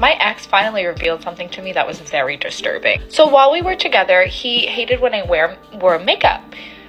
My ex finally revealed something to me that was very disturbing. So while we were together, he hated when I wore makeup.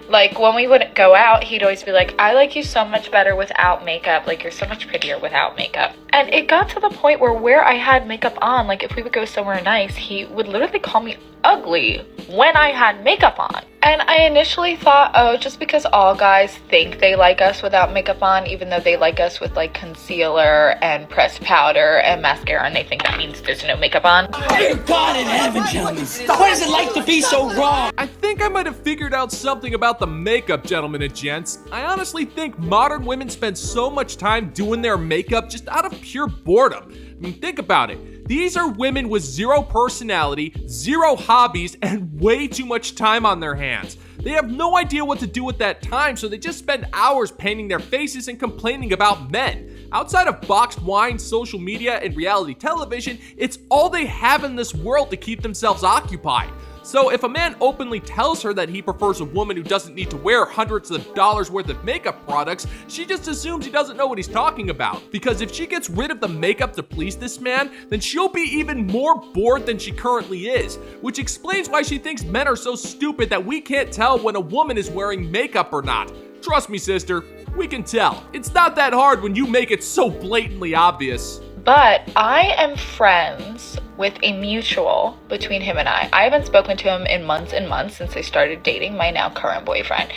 Like, when we would go out, he'd always be like, I like you so much better without makeup. Like, you're so much prettier without makeup. And it got to the point where I had makeup on, like, if we would go somewhere nice, he would literally call me ugly when I had makeup on. And I initially thought, oh, just because all guys think they like us without makeup on, even though they like us with, like, concealer and pressed powder and mascara, and they think that means there's no makeup on. Dear God in heaven, gentlemen, what is it like to be so wrong? I think I might have figured out something about the makeup, gentlemen and gents. I honestly think modern women spend so much time doing their makeup just out of pure boredom. I mean, think about it. These are women with zero personality, zero hobbies, and way too much time on their hands. They have no idea what to do with that time, so they just spend hours painting their faces and complaining about men. Outside of boxed wine, social media, and reality television, it's all they have in this world to keep themselves occupied. So if a man openly tells her that he prefers a woman who doesn't need to wear hundreds of dollars worth of makeup products, she just assumes he doesn't know what he's talking about. Because if she gets rid of the makeup to please this man, then she'll be even more bored than she currently is. Which explains why she thinks men are so stupid that we can't tell when a woman is wearing makeup or not. Trust me, sister, we can tell. It's not that hard when you make it so blatantly obvious. But I am friends with a mutual between him and I. I haven't spoken to him in months and months since I started dating my now current boyfriend.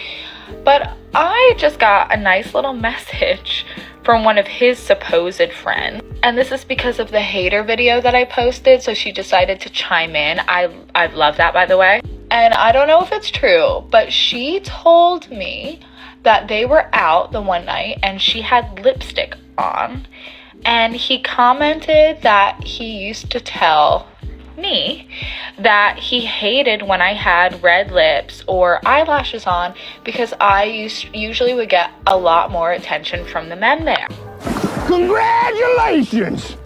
But I just got a nice little message from one of his supposed friends. And this is because of the hater video that I posted, so she decided to chime in. I love that, by the way. And I don't know if it's true, but she told me that they were out the one night and she had lipstick on. And he commented that he used to tell me that he hated when I had red lips or eyelashes on because I usually would get a lot more attention from the men there. Congratulations!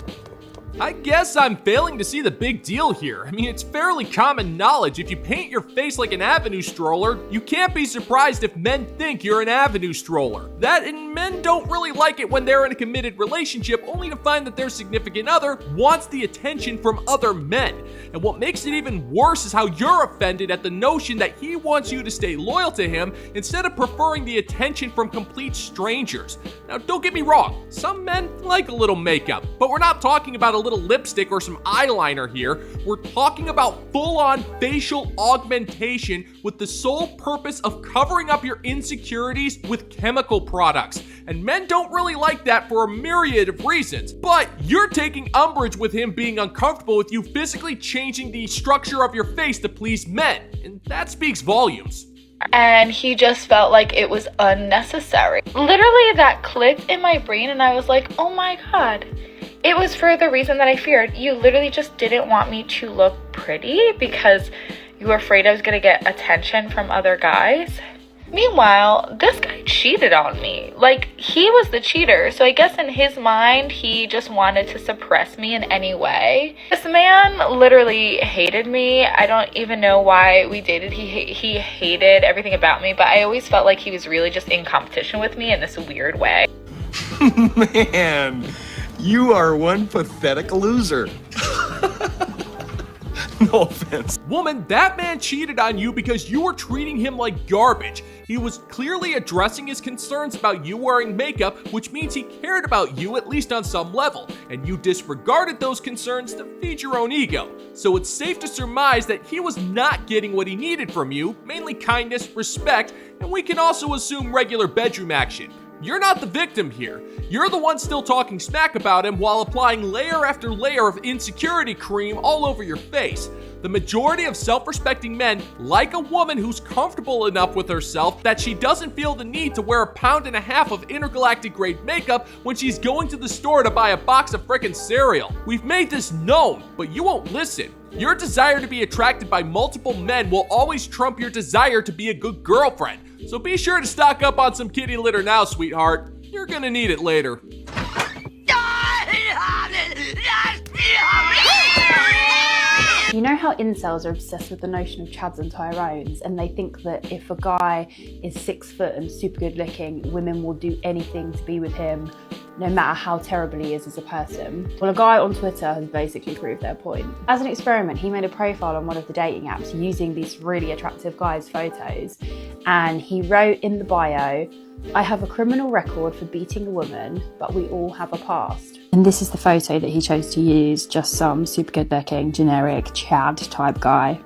I guess I'm failing to see the big deal here. I mean, it's fairly common knowledge. If you paint your face like an avenue stroller, you can't be surprised if men think you're an avenue stroller. That and men don't really like it when they're in a committed relationship, only to find that their significant other wants the attention from other men. And what makes it even worse is how you're offended at the notion that he wants you to stay loyal to him instead of preferring the attention from complete strangers. Now, don't get me wrong, some men like a little makeup, but we're not talking about a little lipstick or some eyeliner here. We're talking about full-on facial augmentation with the sole purpose of covering up your insecurities with chemical products. And men don't really like that for a myriad of reasons. But you're taking umbrage with him being uncomfortable with you physically changing the structure of your face to please men. And that speaks volumes. And he just felt like it was unnecessary. Literally, that clicked in my brain and I was like, oh my God. It was for the reason that I feared. You literally just didn't want me to look pretty because you were afraid I was going to get attention from other guys. Meanwhile, this guy cheated on me. Like, he was the cheater. So I guess in his mind, he just wanted to suppress me in any way. This man literally hated me. I don't even know why we dated. He hated everything about me, but I always felt like he was really just in competition with me in this weird way. Man, you are one pathetic loser. No offense. Woman, that man cheated on you because you were treating him like garbage. He was clearly addressing his concerns about you wearing makeup, which means he cared about you at least on some level, and you disregarded those concerns to feed your own ego. So it's safe to surmise that he was not getting what he needed from you, mainly kindness, respect, and we can also assume regular bedroom action. You're not the victim here. You're the one still talking smack about him while applying layer after layer of insecurity cream all over your face. The majority of self-respecting men like a woman who's comfortable enough with herself that she doesn't feel the need to wear 1.5 pounds of intergalactic grade makeup when she's going to the store to buy a box of frickin' cereal. We've made this known, but you won't listen. Your desire to be attracted by multiple men will always trump your desire to be a good girlfriend. So be sure to stock up on some kitty litter now, sweetheart. You're gonna need it later. You know how incels are obsessed with the notion of Chads and Tyrones, and they think that if a guy is 6 foot and super good looking, women will do anything to be with him, no matter how terrible he is as a person. Well, a guy on Twitter has basically proved their point. As an experiment, he made a profile on one of the dating apps using these really attractive guys' photos, and he wrote in the bio, "I have a criminal record for beating a woman, but we all have a past." And this is the photo that he chose to use, just some super good looking, generic Chad type guy.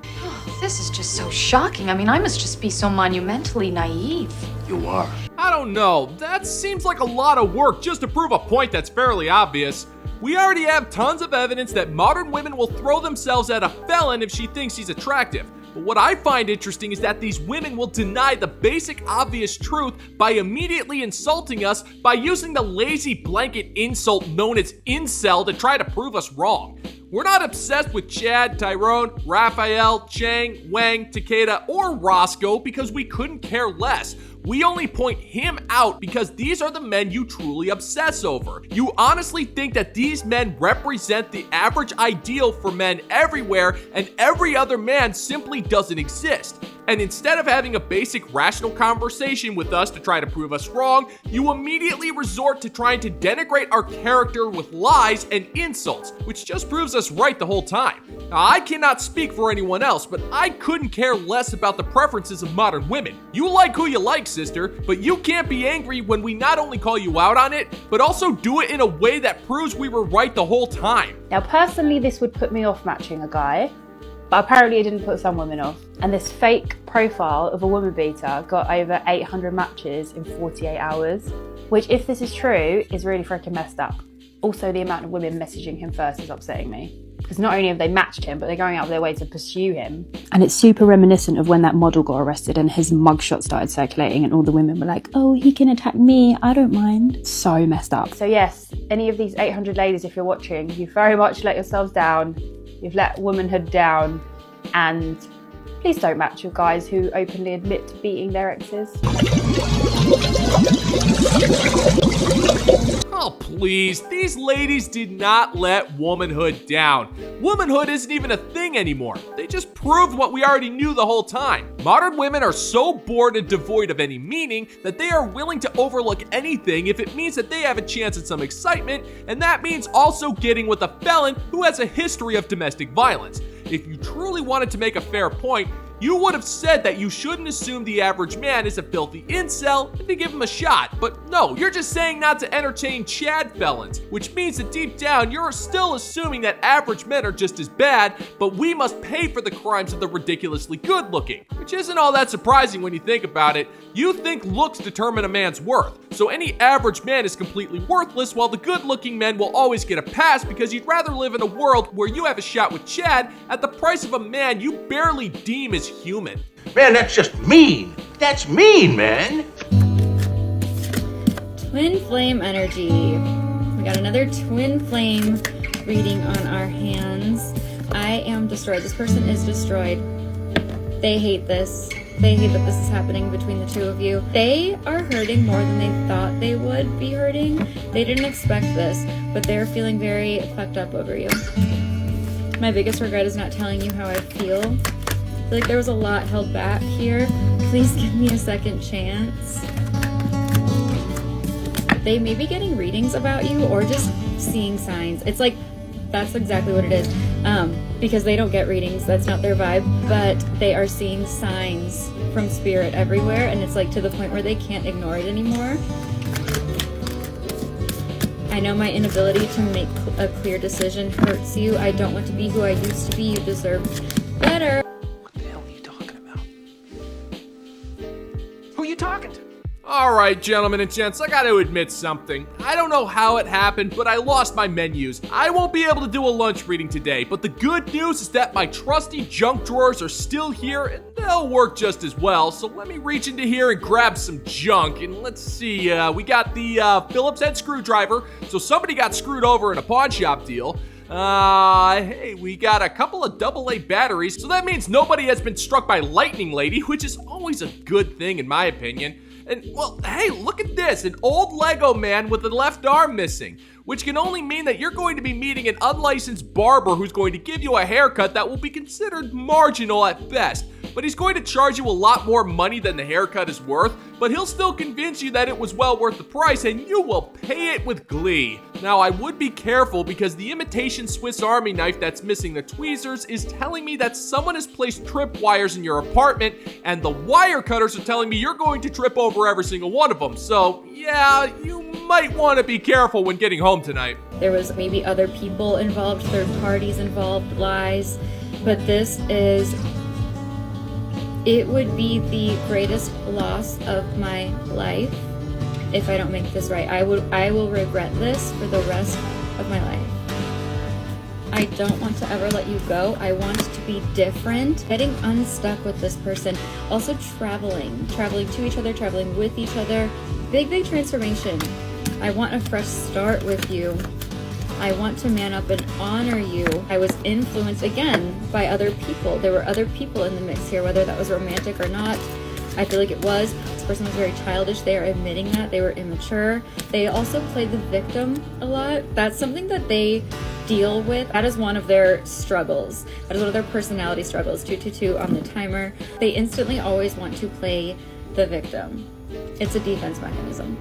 This is just so shocking. I mean, I must just be so monumentally naive. You are. I don't know, that seems like a lot of work just to prove a point that's fairly obvious. We already have tons of evidence that modern women will throw themselves at a felon if she thinks he's attractive. But what I find interesting is that these women will deny the basic obvious truth by immediately insulting us by using the lazy blanket insult known as incel to try to prove us wrong. We're not obsessed with Chad, Tyrone, Raphael, Chang, Wang, Takeda, or Roscoe because we couldn't care less. We only point him out because these are the men you truly obsess over. You honestly think that these men represent the average ideal for men everywhere, and every other man simply doesn't exist. And instead of having a basic rational conversation with us to try to prove us wrong, you immediately resort to trying to denigrate our character with lies and insults, which just proves us right the whole time. Now, I cannot speak for anyone else, but I couldn't care less about the preferences of modern women. You like who you like, sister, but you can't be angry when we not only call you out on it, but also do it in a way that proves we were right the whole time. Now, personally, this would put me off matching a guy, but apparently it didn't put some women off. And this fake profile of a woman beater got over 800 matches in 48 hours, which, if this is true, is really freaking messed up. Also, the amount of women messaging him first is upsetting me. Because not only have they matched him, but they're going out of their way to pursue him. And it's super reminiscent of when that model got arrested and his mugshot started circulating and all the women were like, "Oh, he can attack me, I don't mind." So messed up. So yes, any of these 800 ladies, if you're watching, you very much let yourselves down. You've let womanhood down, and please don't match with guys who openly admit to beating their exes. Oh, please, these ladies did not let womanhood down. Womanhood isn't even a thing anymore. They just proved what we already knew the whole time. Modern women are so bored and devoid of any meaning that they are willing to overlook anything if it means that they have a chance at some excitement, and that means also getting with a felon who has a history of domestic violence. If you truly wanted to make a fair point, you would have said that you shouldn't assume the average man is a filthy incel and to give him a shot. But no, you're just saying not to entertain Chad felons, which means that deep down you're still assuming that average men are just as bad, but we must pay for the crimes of the ridiculously good looking. Which isn't all that surprising when you think about it. You think looks determine a man's worth, so any average man is completely worthless while the good looking men will always get a pass because you'd rather live in a world where you have a shot with Chad at the price of a man you barely deem as human. Man, that's just mean. That's mean, man. Twin flame energy. We got another twin flame reading on our hands. I am destroyed. This person is destroyed. They hate this. They hate that this is happening between the two of you. They are hurting more than they thought they would be hurting. They didn't expect this, but they're feeling very fucked up over you. My biggest regret is not telling you how I feel. I feel like there was a lot held back here. Please give me a second chance. They may be getting readings about you or just seeing signs. It's like, that's exactly what it is. Because they don't get readings, that's not their vibe, but they are seeing signs from spirit everywhere, and it's like to the point where they can't ignore it anymore. I know my inability to make a clear decision hurts you. I don't want to be who I used to be. You deserve better. What the hell are you talking about? Who are you talking to? Alright, gentlemen and gents, I gotta admit something. I don't know how it happened, but I lost my menus. I won't be able to do a lunch reading today, but the good news is that my trusty junk drawers are still here and they'll work just as well. So let me reach into here and grab some junk. And let's see, we got the Phillips head screwdriver, so somebody got screwed over in a pawn shop deal. Hey, we got a couple of AA batteries, so that means nobody has been struck by lightning lady, which is always a good thing in my opinion. And, well, hey, look at this, an old Lego man with a left arm missing, which can only mean that you're going to be meeting an unlicensed barber who's going to give you a haircut that will be considered marginal at best. but he's going to charge you a lot more money than the haircut is worth, but he'll still convince you that it was well worth the price and you will pay it with glee. Now, I would be careful because the imitation Swiss Army knife that's missing the tweezers is telling me that someone has placed trip wires in your apartment, and the wire cutters are telling me you're going to trip over every single one of them. So, yeah, you might want to be careful when getting home tonight. There was maybe other people involved, third parties involved, lies, but it would be the greatest loss of my life if I don't make this right. I will regret this for the rest of my life. I don't want to ever let you go. I want to be different. Getting unstuck with this person. Also traveling to each other, traveling with each other. Big transformation. I want a fresh start with you. I want to man up and honor you. I was influenced again by other people. There were other people in the mix here, whether that was romantic or not. I feel like it was. This person was very childish. They are admitting that. They were immature. They also played the victim a lot. That's something that they deal with. That is one of their struggles. That is one of their personality struggles. 222 on the timer. They instantly always want to play the victim. It's a defense mechanism.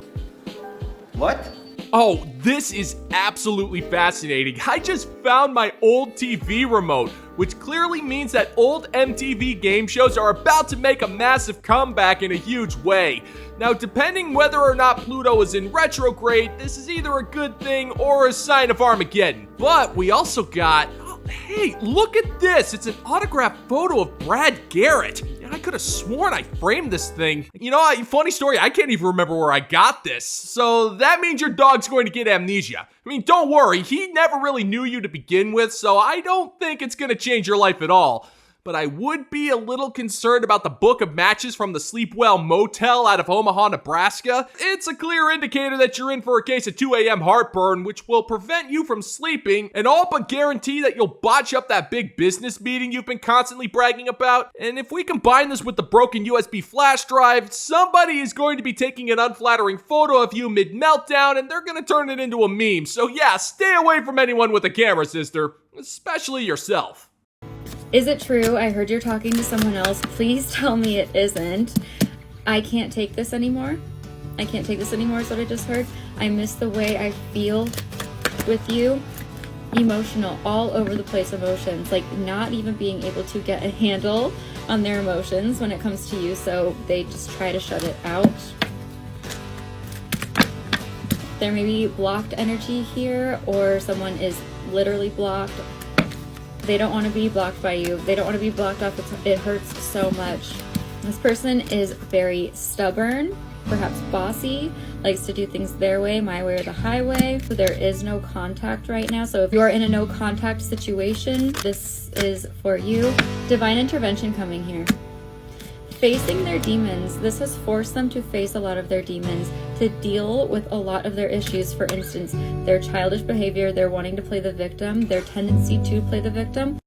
What? Oh, this is absolutely fascinating. I just found my old TV remote, which clearly means that old MTV game shows are about to make a massive comeback in a huge way. Now, depending whether or not Pluto is in retrograde, this is either a good thing or a sign of Armageddon. But we also got... Hey, look at this. It's an autographed photo of Brad Garrett. I could have sworn I framed this thing. You know, funny story, I can't even remember where I got this. So that means your dog's going to get amnesia. I mean, don't worry, he never really knew you to begin with, so I don't think it's going to change your life at all. But I would be a little concerned about the book of matches from the Sleepwell Motel out of Omaha, Nebraska. It's a clear indicator that you're in for a case of 2 a.m. heartburn, which will prevent you from sleeping and all but guarantee that you'll botch up that big business meeting you've been constantly bragging about. And if we combine this with the broken USB flash drive, somebody is going to be taking an unflattering photo of you mid-meltdown and they're going to turn it into a meme. So yeah, stay away from anyone with a camera, sister, especially yourself. Is it true? I heard you're talking to someone else. Please tell me it isn't. I can't take this anymore. I can't take this anymore is what I just heard. I miss the way I feel with you. Emotional, all over the place emotions. Like not even being able to get a handle on their emotions when it comes to you. So they just try to shut it out. There may be blocked energy here, or someone is literally blocked. They don't want to be blocked by you. They don't want to be blocked off. It hurts so much. This person is very stubborn, perhaps bossy, likes to do things their way, my way or the highway. So there is no contact right now. So if you are in a no contact situation, this is for you. Divine intervention coming here. Facing their demons. This has forced them to face a lot of their demons, to deal with a lot of their issues. For instance, their childish behavior, their wanting to play the victim, their tendency to play the victim.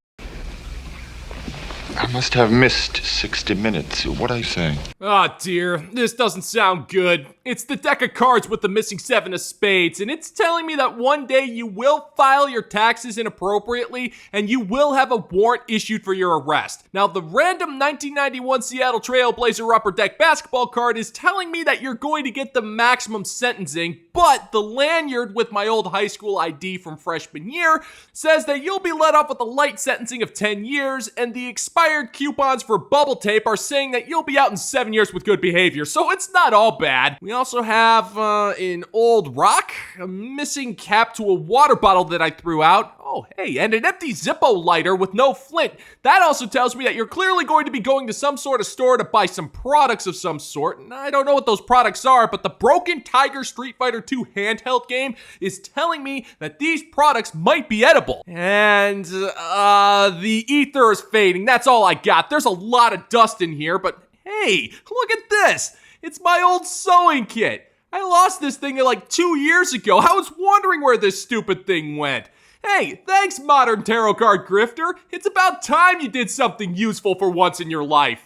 I must have missed 60 minutes. What are you saying? Oh dear, this doesn't sound good. It's the deck of cards with the missing 7 of spades, and it's telling me that one day you will file your taxes inappropriately, and you will have a warrant issued for your arrest. Now, the random 1991 Seattle Trailblazer Upper Deck basketball card is telling me that you're going to get the maximum sentencing, but the lanyard with my old high school ID from freshman year says that you'll be let off with a light sentencing of 10 years, and the expired coupons for bubble tape are saying that you'll be out in 7 years with good behavior, so it's not all bad. We also have an old rock, a missing cap to a water bottle that I threw out. Oh, hey, and an empty Zippo lighter with no flint. That also tells me that you're clearly going to be going to some sort of store to buy some products of some sort. And I don't know what those products are, but the Broken Tiger Street Fighter 2 handheld game is telling me that these products might be edible. And the ether is fading. That's all I got. There's a lot of dust in here, but hey, look at this. It's my old sewing kit. I lost this thing like 2 years ago. I was wondering where this stupid thing went. Hey, thanks, modern tarot card grifter. It's about time you did something useful for once in your life.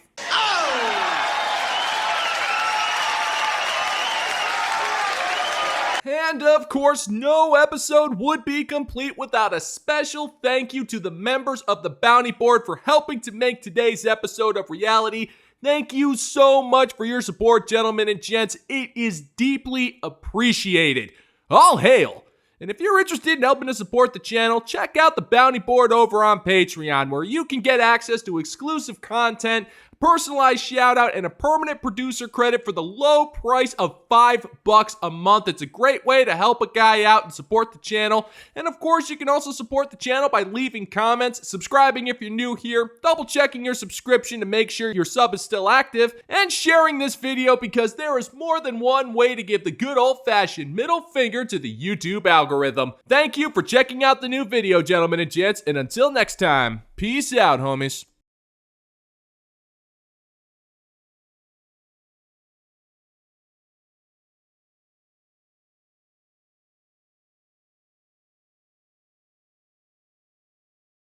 And of course, no episode would be complete without a special thank you to the members of the Bounty Board for helping to make today's episode of reality. Thank you so much for your support, gentlemen and gents. It is deeply appreciated. All hail! And if you're interested in helping to support the channel, check out the Bounty Board over on Patreon, where you can get access to exclusive content, personalized shout out, and a permanent producer credit for the low price of $5 a month. It's a great way to help a guy out and support the channel. And of course, you can also support the channel by leaving comments, subscribing if you're new here, double checking your subscription to make sure your sub is still active, and sharing this video, because there is more than one way to give the good old-fashioned middle finger to the YouTube algorithm. Thank you for checking out the new video, gentlemen and gents, and until next time, peace out, homies.